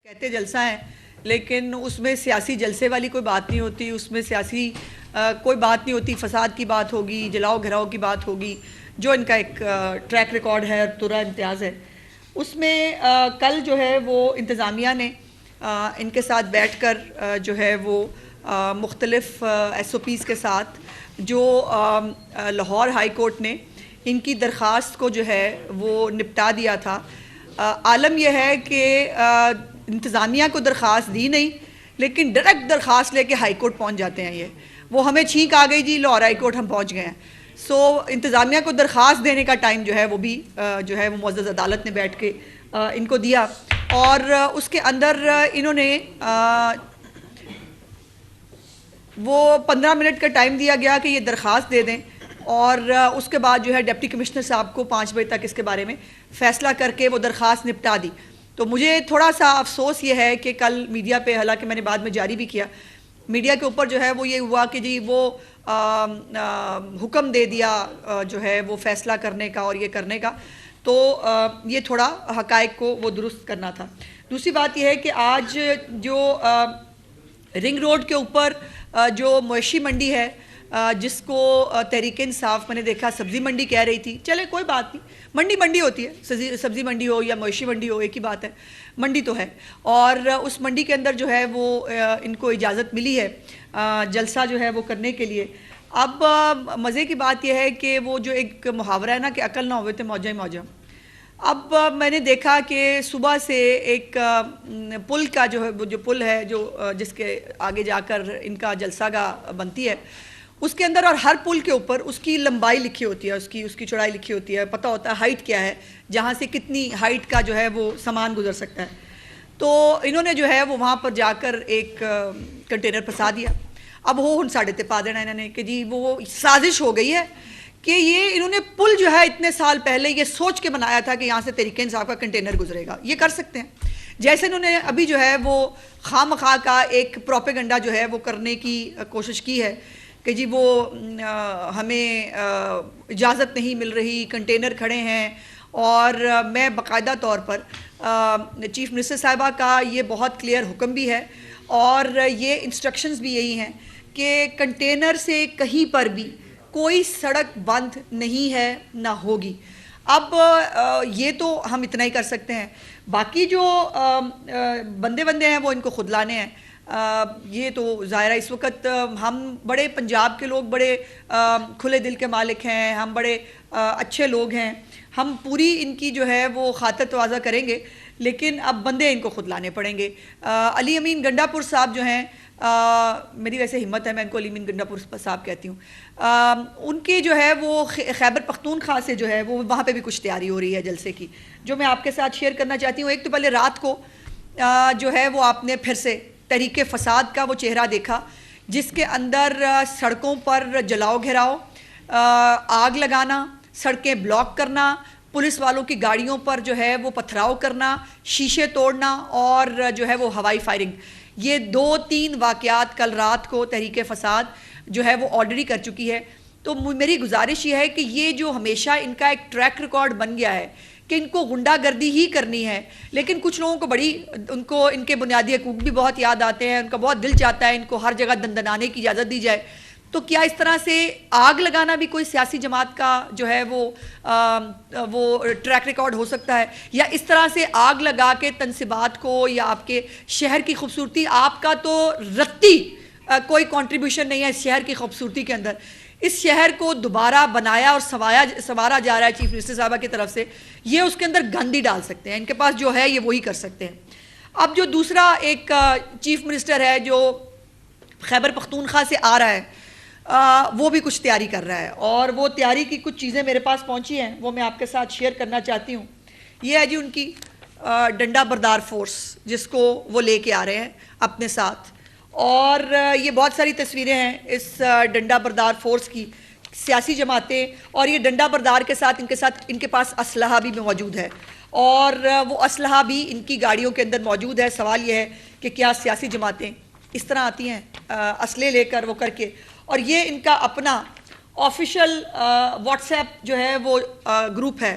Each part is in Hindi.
कहते जलसा है, लेकिन उसमें सियासी जलसे वाली कोई बात नहीं होती, उसमें सियासी कोई बात नहीं होती। फसाद की बात होगी, जलाओ घिराओ की बात होगी, जो इनका एक ट्रैक रिकॉर्ड है और तुरा इम्तियाज़ है। उसमें कल जो है वो इंतज़ामिया ने इनके साथ बैठ कर जो है वो मुख्तलिफ़ SOPs के साथ जो लाहौर हाई कोर्ट ने इनकी दरख्वास्त को जो है वो निपटा दिया था। आलम यह है कि इंतज़ामिया को दरख्वास्त दी नहीं, लेकिन डायरेक्ट दरख्वास्त लेके हाई कोर्ट पहुँच जाते हैं। ये वो हमें छींक आ गई जी, लाहौर हाई कोर्ट हम पहुँच गए हैं। सो इंतज़ामिया को दरख्वास्त देने का टाइम जो है वो भी जो है वो मुअज़्ज़ज़ अदालत ने बैठ के इनको दिया, और उसके अंदर इन्होंने वो 15 मिनट का टाइम दिया गया कि ये दरख्वास्त दे दें, और उसके बाद जो है डिप्टी कमिश्नर साहब को 5 बजे तक इसके बारे में फ़ैसला करके वो दरख्वास्त निपटा दी। तो मुझे थोड़ा सा अफसोस ये है कि कल मीडिया पे, हालांकि मैंने बाद में जारी भी किया, मीडिया के ऊपर जो है वो ये हुआ कि जी वो हुक्म दे दिया जो है वो फ़ैसला करने का और ये करने का। तो ये थोड़ा हक़ाइक़ को वो दुरुस्त करना था। दूसरी बात यह है कि आज जो रिंग रोड के ऊपर जो मवेशी मंडी है, जिसको तहरीक इंसाफ मैंने देखा सब्ज़ी मंडी कह रही थी, चले कोई बात नहीं, मंडी मंडी होती है, सब्ज़ी मंडी हो या मवेशी मंडी हो एक ही बात है, मंडी तो है। और उस मंडी के अंदर जो है वो इनको इजाज़त मिली है जलसा जो है वो करने के लिए। अब मज़े की बात यह है कि वो जो एक मुहावरा है ना कि अकल ना होवे तो मौजा ही मौजा। अब मैंने देखा कि सुबह से एक पुल का जो है, वो जो पुल है जो जिसके आगे जाकर इनका जलसागाह बनती है, उसके अंदर और हर पुल के ऊपर उसकी लंबाई लिखी होती है, उसकी चौड़ाई लिखी होती है, पता होता है हाइट क्या है, जहाँ से कितनी हाइट का जो है वो सामान गुजर सकता है। तो इन्होंने जो है वो वहाँ पर जाकर एक कंटेनर फंसा दिया। अब वो हुन साढ़े ते पा देना इन्होंने कि जी वो साजिश हो गई है कि ये इन्होंने पुल जो है इतने साल पहले ये सोच के बनाया था कि यहाँ से तहरीक इंसाफ का कंटेनर गुजरेगा। ये कर सकते हैं, जैसे इन्होंने अभी जो है वो खामखा का एक प्रोपेगेंडा जो है वो करने की कोशिश की है कि जी वो हमें इजाज़त नहीं मिल रही, कंटेनर खड़े हैं। और मैं बाकायदा तौर पर चीफ़ मिनिस्टर साहिबा का ये बहुत क्लियर हुक्म भी है और ये इंस्ट्रक्शंस भी यही हैं कि कंटेनर से कहीं पर भी कोई सड़क बंद नहीं है, ना होगी। अब ये तो हम इतना ही कर सकते हैं, बाकी जो बंदे हैं वो इनको खुद लाने हैं। ये तो ज़ाहिर है इस वक्त हम बड़े पंजाब के लोग बड़े खुले दिल के मालिक हैं, हम बड़े अच्छे लोग हैं, हम पूरी इनकी जो है वो खातिर तवाज़ा करेंगे, लेकिन अब बंदे इनको खुद लाने पड़ेंगे। अली अमीन गंडापुर साहब जो हैं, मेरी वैसे हिम्मत है, मैं इनको अली अमीन गंडापुर साहब कहती हूँ, उनकी जो है वो खैबर पख्तूनख्वा से जो है वो वहाँ पे भी कुछ तैयारी हो रही है जलसे की, जो मैं आपके साथ शेयर करना चाहती हूँ। एक तो पहले रात को जो है वो आपने फिर से तहरीक फसाद का वो चेहरा देखा, जिसके अंदर सड़कों पर जलाओ घिराओ, आग लगाना, सड़कें ब्लॉक करना, पुलिस वालों की गाड़ियों पर जो है वो पथराव करना, शीशे तोड़ना और जो है वो हवाई फायरिंग। ये 2-3 वाक़यात कल रात को तहरीक फसाद जो है वो ऑलरेडी कर चुकी है। तो मेरी गुजारिश ये है कि ये जो हमेशा इनका एक ट्रैक रिकॉर्ड बन गया है कि इनको गुंडागर्दी ही करनी है, लेकिन कुछ लोगों को बड़ी उनको इनके बुनियादी हकूक़ भी बहुत याद आते हैं, उनका बहुत दिल चाहता है इनको हर जगह दंदनाने की इजाज़त दी जाए। तो क्या इस तरह से आग लगाना भी कोई सियासी जमात का जो है वो ट्रैक रिकॉर्ड हो सकता है, या इस तरह से आग लगा के तनसीबात को या आपके शहर की खूबसूरती, आपका तो रत्ती कोई कंट्रीब्यूशन नहीं है इस शहर की खूबसूरती के अंदर। इस शहर को दोबारा बनाया और संवारा जा रहा है चीफ मिनिस्टर साहबा की तरफ से, ये उसके अंदर गंद ही डाल सकते हैं, इनके पास जो है ये वही कर सकते हैं। अब जो दूसरा एक चीफ मिनिस्टर है जो खैबर पख्तूनख्वा से आ रहा है, वो भी कुछ तैयारी कर रहा है, और वो तैयारी की कुछ चीज़ें मेरे पास पहुंची हैं, वो मैं आपके साथ शेयर करना चाहती हूँ। ये है जी उनकी डंडा बरदार फोर्स, जिसको वो लेके आ रहे हैं अपने साथ, और ये बहुत सारी तस्वीरें हैं इस डंडा बरदार फोर्स की, सियासी जमातें, और ये डंडा बरदार के साथ इनके पास असलहा भी मौजूद है, और वो असलहा भी इनकी गाड़ियों के अंदर मौजूद है। सवाल ये है कि क्या सियासी जमातें इस तरह आती हैं असले लेकर वो करके, और ये इनका अपना ऑफिशियल व्हाट्सएप जो है वो ग्रुप है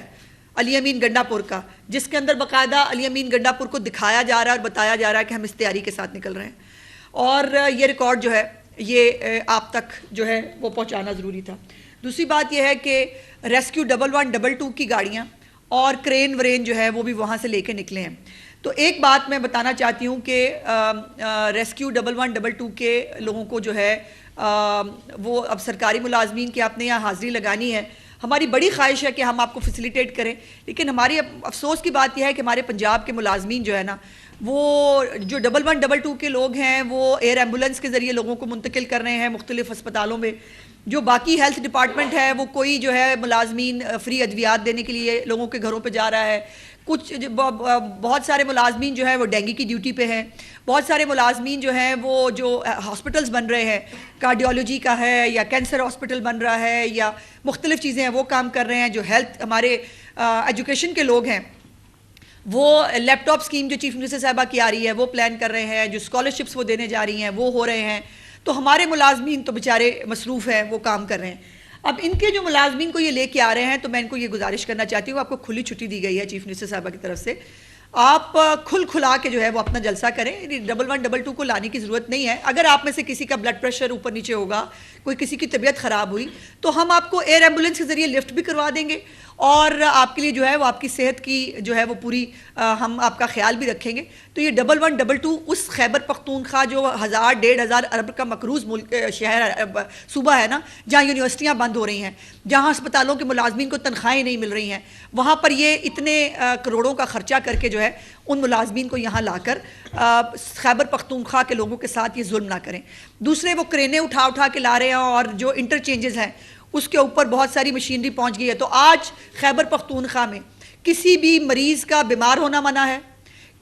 अली अमीन गंडापुर का, जिसके अंदर बाकायदा अली अमीन गंडापुर को दिखाया जा रहा है और बताया जा रहा है कि हम इस तैयारी के साथ निकल रहे हैं, और ये रिकॉर्ड जो है ये आप तक जो है वो पहुंचाना ज़रूरी था। दूसरी बात यह है कि रेस्क्यू 1112 की गाड़ियाँ और क्रेन व्रेन जो है वो भी वहाँ से लेके निकले हैं। तो एक बात मैं बताना चाहती हूँ कि रेस्क्यू 1112 के लोगों को जो है वो अब सरकारी मुलाजमीन की आपने यहाँ हाज़िरी लगानी है। हमारी बड़ी ख्वाहिश है कि हम आपको फैसिलिटेट करें, लेकिन हमारी अफसोस की बात यह है कि हमारे पंजाब के मुलाजमीन जो है ना, वो जो 1112 के लोग हैं वो एयर एम्बुलेंस के ज़रिए लोगों को मुंतकिल कर रहे हैं मुख्तलिफ अस्पतालों में। जो बाकी हेल्थ डिपार्टमेंट है वो कोई जो है मुलाजमीन फ्री अद्वियात देने के लिए लोगों के घरों पे जा रहा है। कुछ बहुत सारे मुलाजमीन जो है वो डेंगू की ड्यूटी पे हैं। बहुत सारे मुलाजमीन जो हैं वो जो हॉस्पिटल्स बन रहे हैं, कार्डियोलॉजी का है या कैंसर हॉस्पिटल बन रहा है या मुख्तलिफ चीज़ें हैं, वो काम कर रहे हैं। जो हेल्थ हमारे एजुकेशन के लोग हैं वो लैपटॉप स्कीम जो चीफ मिनिस्टर साहबा की आ रही है वो प्लान कर रहे हैं, जो स्कॉलरशिप्स वो देने जा रही हैं वो हो रहे हैं। तो हमारे मुलाजमीन तो बेचारे मसरूफ़ हैं, वो काम कर रहे हैं। अब इनके जो मुलाजमीन को ये लेके आ रहे हैं, तो मैं इनको ये गुजारिश करना चाहती हूँ, आपको खुली छुट्टी दी गई है चीफ मिनिस्टर साहबा की तरफ से, आप खुला के जो है वो अपना जलसा करें। 1112 को लाने की ज़रूरत नहीं है। अगर आप में से किसी का ब्लड प्रेशर ऊपर नीचे होगा, कोई किसी की तबीयत ख़राब हुई, तो हम आपको एयर एम्बुलेंस के ज़रिए लिफ्ट भी करवा देंगे और आपके लिए जो है वो आपकी सेहत की जो है वो पूरी हम आपका ख्याल भी रखेंगे। तो ये 1112 उस खैबर पख्तूनख्वा जो 1000-1500 अरब का मकरूज़ मुल्क शहर सूबा है ना, जहाँ यूनिवर्सिटियाँ बंद हो रही हैं, जहाँ अस्पतालों के मुलाजमीन को तनख्वाहें नहीं मिल रही हैं, वहाँ पर ये इतने करोड़ों का ख़र्चा करके जो है उन मुलाजमीन को यहाँ लाकर खैबर पख्तूनख्वा के लोगों के साथ ये जुल्म ना करें। दूसरे वो क्रेनें उठा उठा के ला रहे हैं और जो इंटरचेंजेस हैं उसके ऊपर बहुत सारी मशीनरी पहुँच गई है। तो आज खैबर पख्तूनख्वा में किसी भी मरीज़ का बीमार होना मना है।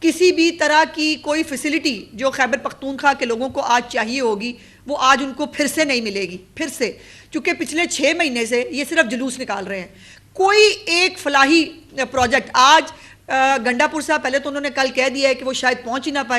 किसी भी तरह की कोई फैसिलिटी जो खैबर पख्तूनख्वा के लोगों को आज चाहिए होगी वो आज उनको फिर से नहीं मिलेगी। फिर से, चूँकि पिछले 6 महीने से ये सिर्फ जुलूस निकाल रहे हैं। कोई एक फलाही प्रोजेक्ट आज गंडापुर साहब, पहले तो उन्होंने कल कह दिया है कि वो शायद पहुँच ही ना पाए।